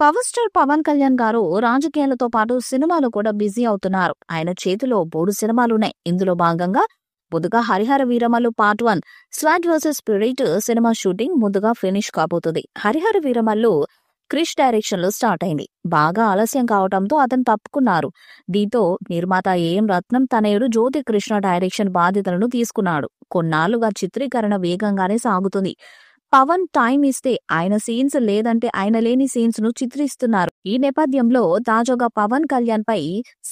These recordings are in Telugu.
పవర్ స్టార్ పవన్ కళ్యాణ్ గారు రాజకీయాలతో పాటు సినిమాలు కూడా బిజీ అవుతున్నారు. ఆయన చేతిలో 3 సినిమాలున్నాయి. ఇందులో భాగంగా ముందుగా Harihara Veeramallu part 1 swat versus spirit cinema shooting ముందుగా ఫినిష్ కాబోతుంది. హరిహర వీరమల్లు క్రిష్ డైరెక్షన్ లో స్టార్ట్ అయింది. బాగా ఆలస్యం కావడంతో అతను తప్పుకున్నారు. దీంతో నిర్మాత ఏఎం రత్నం తనయుడు జ్యోతి కృష్ణ డైరెక్షన్ బాధ్యతలను తీసుకున్నాడు. కొన్నాళ్లుగా చిత్రీకరణ వేగంగానే సాగుతుంది. పవన్ టైం ఇస్తే ఆయన సీన్స్ లేదంటే ఆయన లేని సీన్స్ ను చిత్రిస్తున్నారు. ఈ నేపథ్యంలో తాజాగా పవన్ కళ్యాణ్ పై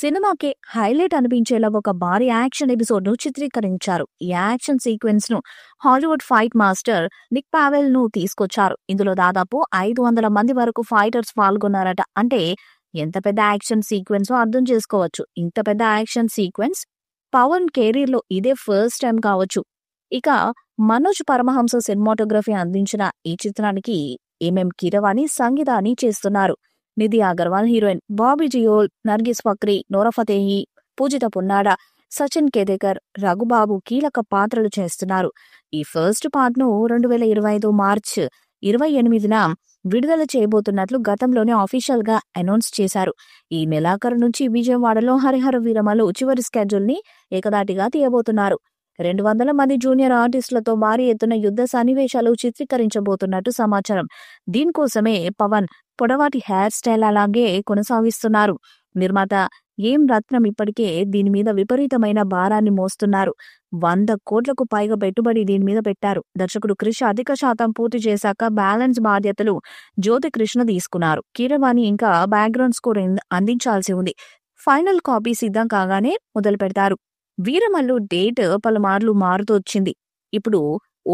సినిమాకి హైలైట్ అనిపించేలా ఒక భారీ యాక్షన్ ఎపిసోడ్ ను చిత్రీకరించారు. ఈ యాక్షన్ సీక్వెన్స్ ను Hollywood fight master Nick Powell ను తీసుకొచ్చారు. ఇందులో దాదాపు 500 మంది వరకు ఫైటర్స్ పాల్గొన్నారట. అంటే ఎంత పెద్ద యాక్షన్ సీక్వెన్స్ అర్థం చేసుకోవచ్చు. ఇంత పెద్ద యాక్షన్ సీక్వెన్స్ పవన్ కెరీర్ లో ఇదే ఫస్ట్ టైం కావచ్చు. ఇక మనోజ్ పరమహంస సినిమాటోగ్రఫీ అందించిన ఈ చిత్రానికి ఎంఎం కీరవాణి సంగీతాన్ని చేస్తున్నారు. నిధి అగర్వాల్ హీరోయిన్, బాబీ జియోల్, నర్గిస్ ఫక్రీ, నోరా ఫతేహి, పూజిత పున్నాడ, సచిన్ కేదేకర్, రఘుబాబు కీలక పాత్రలు చేస్తున్నారు. ఈ ఫస్ట్ పార్ట్ ను 2025 మార్చ్ 28న విడుదల చేయబోతున్నట్లు గతంలోనే ఆఫీషియల్ గా అనౌన్స్ చేశారు. ఈ నెలాఖరు నుంచి విజయవాడలో హరిహర వీరమల్లు చివరి స్కెడ్యూల్ ని ఏకదాటిగా తీయబోతున్నారు. 200 మంది జూనియర్ ఆర్టిస్టులతో భారీ ఎత్తున యుద్ధ సన్నివేశాలు చిత్రీకరించబోతున్నట్టు సమాచారం. దీనికోసమే పవన్ పొడవాటి హెయిర్ స్టైల్ అలాగే కొనసాగిస్తున్నారు. నిర్మాత ఏం రత్నం ఇప్పటికే దీని మీద విపరీతమైన భారాన్ని మోస్తున్నారు. 100 కోట్లకు పైగా పెట్టుబడి దీని మీద పెట్టారు. దర్శకుడు క్రిష్ అధిక శాతం పూర్తి చేశాక బ్యాలెన్స్ బాధ్యతలు జ్యోతి కృష్ణ తీసుకున్నారు. కీరవాణి ఇంకా బ్యాక్గ్రౌండ్ స్కోర్ అందించాల్సి ఉంది. ఫైనల్ కాపీ సిద్ధం కాగానే మొదలు పెడతారు. వీరమల్లు డేట్ పలుమార్లు మారుతూ వచ్చింది. ఇప్పుడు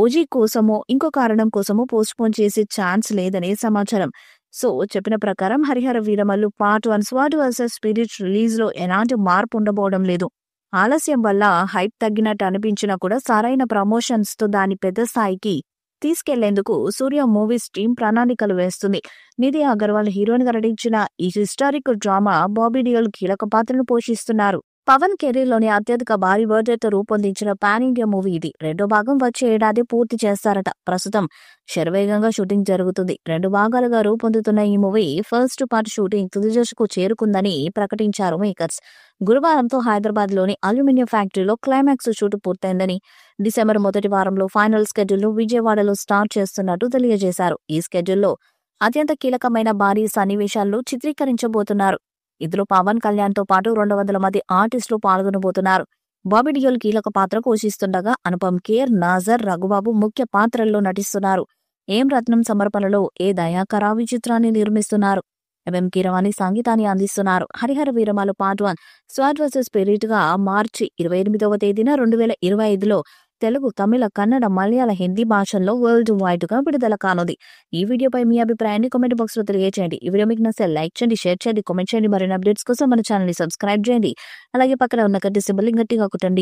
ఓజీ కోసమో ఇంకో కారణం కోసమో పోస్ట్పోన్ చేసే ఛాన్స్ లేదనే సమాచారం. సో చెప్పిన ప్రకారం Harihara Veeramallu part 1 swat versus spirit release లో ఎలాంటి మార్పు ఉండబోవడం లేదు. ఆలస్యం వల్ల హైప్ తగ్గినట్టు అనిపించినా కూడా సరైన ప్రమోషన్స్ తో దాన్ని పెద్ద స్థాయికి తీసుకెళ్లేందుకు సూర్య మూవీస్ టీం ప్రణాళికలు వేస్తుంది. నిధి అగర్వాల్ హీరోయిన్ గా నటించిన ఈ హిస్టారిక్ డ్రామా బాబీ డియోల్ కీలక పాత్రను పోషిస్తున్నారు. పవన్ కెరీర్ లోని అత్యధిక భారీ బడ్జెట్ తో రూపొందించిన పాన్ ఇండియా మూవీ ఇది. రెండో భాగం వచ్చే ఏడాది పూర్తి చేస్తారట. ప్రస్తుతం శరవేగంగా షూటింగ్ జరుగుతుంది. 2 భాగాలుగా రూపొందుతున్న ఈ మూవీ ఫస్ట్ పార్ట్ షూటింగ్ తుది దశకు చేరుకుందని ప్రకటించారు మేకర్స్. గురువారంతో హైదరాబాద్ లోని అల్యూమినియం ఫ్యాక్టరీలో క్లైమాక్స్ షూట్ పూర్తయిందని, డిసెంబర్ మొదటి వారంలో ఫైనల్ స్కెడ్యూల్ ను విజయవాడలో స్టార్ట్ చేస్తున్నట్టు తెలియజేశారు. ఈ స్కెడ్యూల్లో అత్యంత కీలకమైన భారీ సన్నివేశాలను చిత్రీకరించబోతున్నారు. ఇందులో పవన్ కళ్యాణ్ తో పాటు 200 మంది ఆర్టిస్టులు పాల్గొనబోతున్నారు. బాబీ డియోల్ కీలక పాత్ర పోషిస్తుండగా అనుపమ్ ఖేర్, నాజర్, రఘుబాబు ముఖ్య పాత్రల్లో నటిస్తున్నారు. ఏం రత్నం సమర్పణలో ఏ దయాకరావి చిత్రాన్ని నిర్మిస్తున్నారు. ఎంఎం కీరవాణి సంగీతాన్ని అందిస్తున్నారు. Harihara Veeramallu part 1 swat versus spirit గా మార్చి 28వ తేదీన 2025లో తెలుగు, తమిళ, కన్నడ, మలయాళ, హిందీ భాషల్లో వరల్డ్ వైడ్ గా విడుదల కానుంది. ఈ వీడియోపై మీ అభిప్రాయాన్ని కామెంట్ బాక్స్ లో తెలియజేయండి. ఈ వీడియో మీకు నచ్చితే లైక్ చేయండి, షేర్ చేయండి, కామెంట్ చేయండి. మరిన్ని అప్డేట్స్ కోసం మన ఛానల్ ని సబ్స్క్రైబ్ చేయండి. అలాగే పక్కన ఉన్న గంట సింబల్ ని గట్టిగా కొట్టండి.